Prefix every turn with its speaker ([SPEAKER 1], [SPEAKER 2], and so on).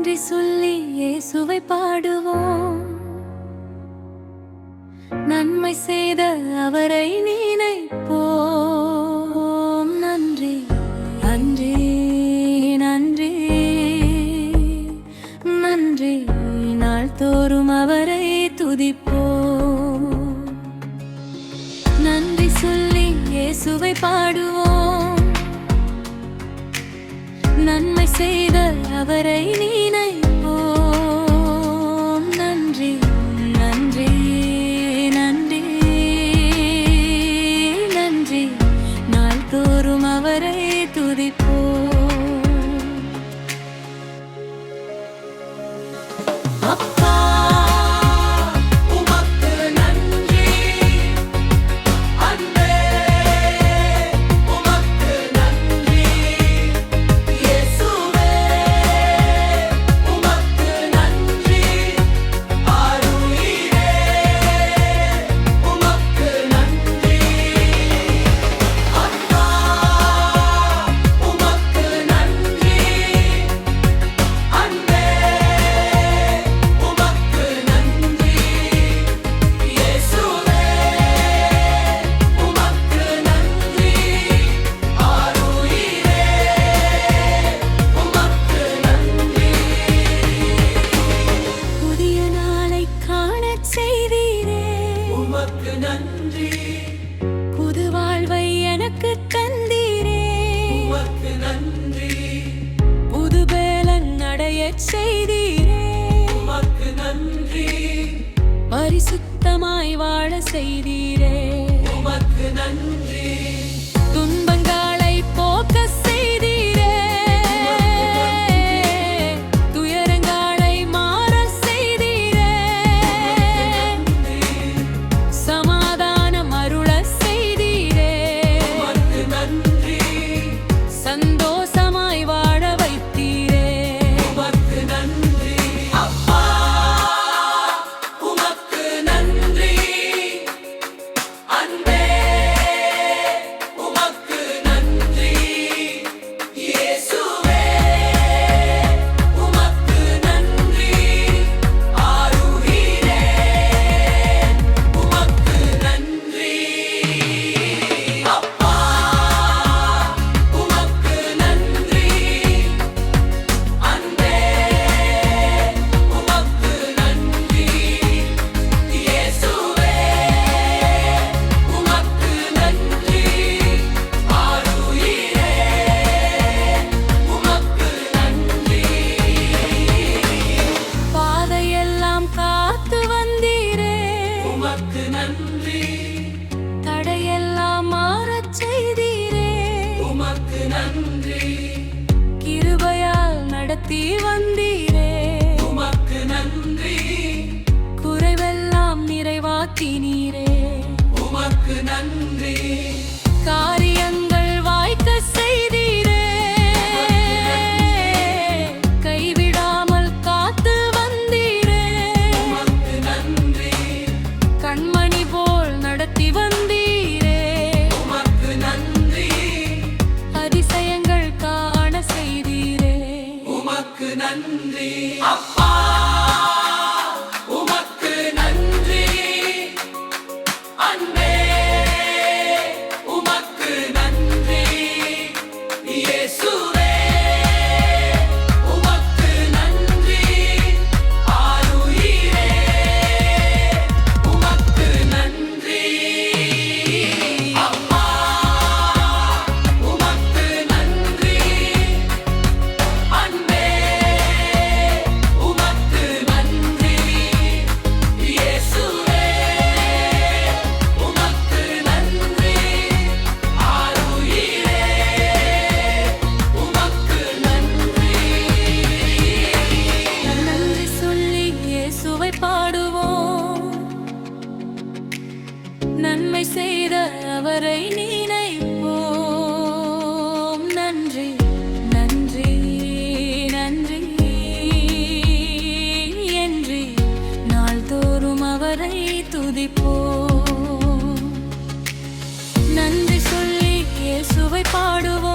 [SPEAKER 1] நன்றி சொல்லி இயேசுவை பாடுவோம். நன்மை செய்த அவரை நினைப்போம். நன்றி நன்றி நன்றி நன்றி, நாள்தோறும் அவரை துதிப்போம். நன்றி சொல்லி இயேசுவை பாடுவோம். நன்மை செய்த அவரை நினைப்போம். நன்றி நன்றி நன்றி நன்றி, நாள்தோறும் அவரை துதிப்போம். அப்பா உமக்கு நன்றி, அன்பே உமக்கு நன்றி, இயேசுவே உமக்கு நன்றி, ஆருயிரே உமக்கு நன்றி. அப்பா உமக்கு நன்றி, அன்பே உமக்கு நன்றி, இயேசுவே உமக்கு நன்றி, ஆருயிரே உமக்கு நன்றி. புதிய நாளை காணச் செய்தீரே உமக்கு நன்றி, புது வாழ்வை எனக்கு தந்தீரே உமக்கு நன்றி, புது பேலன் அடையச் செய்தீரே உமக்கு நன்றி, பரிசுத்தமாய் வாழ செய்தீரே உமக்கு நன்றி, துன்பங்களை போக்க செய்தீரே, துயரங்களை மாற செய்தீரே, சமாதானம் அருள செய்தீரே உமக்கு நன்றி, சந்தோஷமாய் வாழ வைத்தீரே உமக்கு நன்றி. அப்பா உமக்கு நன்றி, அன்பே உமக்கு நன்றி, இயேசுவே உமக்கு நன்றி, ஆருயிரே உமக்கு நன்றி. அப்பா உமக்கு நன்றி, அன்பே உமக்கு நன்றி, இயேசுவே உமக்கு நன்றி, ஆருயிரே உமக்கு நன்றி. பாதையெல்லாம் காத்து வந்தீரே உமக்கு நன்றி, தடையெல்லாம் மாறச் செய்தீரே உமக்கு நன்றி, கிருபையால் நடத்தி வந்தீரே உமக்கு நன்றி, குறைவெல்லாம் நிறைவாக்கினீரே உமக்கு நன்றி, காரியங்கள் வாய்க்க செய்தீரே, கைவிடாமல் காத்து வந்தீரே உமக்கு நன்றி, கண்மணி போல் நடத்தி வந்தீரே உமக்கு நன்றி, அதிசயங்கள் காண செய்தீரே உமக்கு நன்றி. அப்பா உமக்கு நன்றி, அன்பே உமக்கு நன்றி, இயேசுவே உமக்கு நன்றி, ஆருயிரே உமக்கு நன்றி. அப்பா உமக்கு நன்றி, அன்பே உமக்கு நன்றி, இயேசுவே உமக்கு நன்றி, ஆருயிரே உமக்கு நன்றி. நன்றி சொல்லி இயேசுவை பாடுவோம். நன்மை செய்த அவரை நினைப்போம். நன்றி நன்றி நன்றி என்று நாள்தோறும் அவரை துதிப்போம். நன்றி சொல்லி இயேசுவை பாடுவோம்.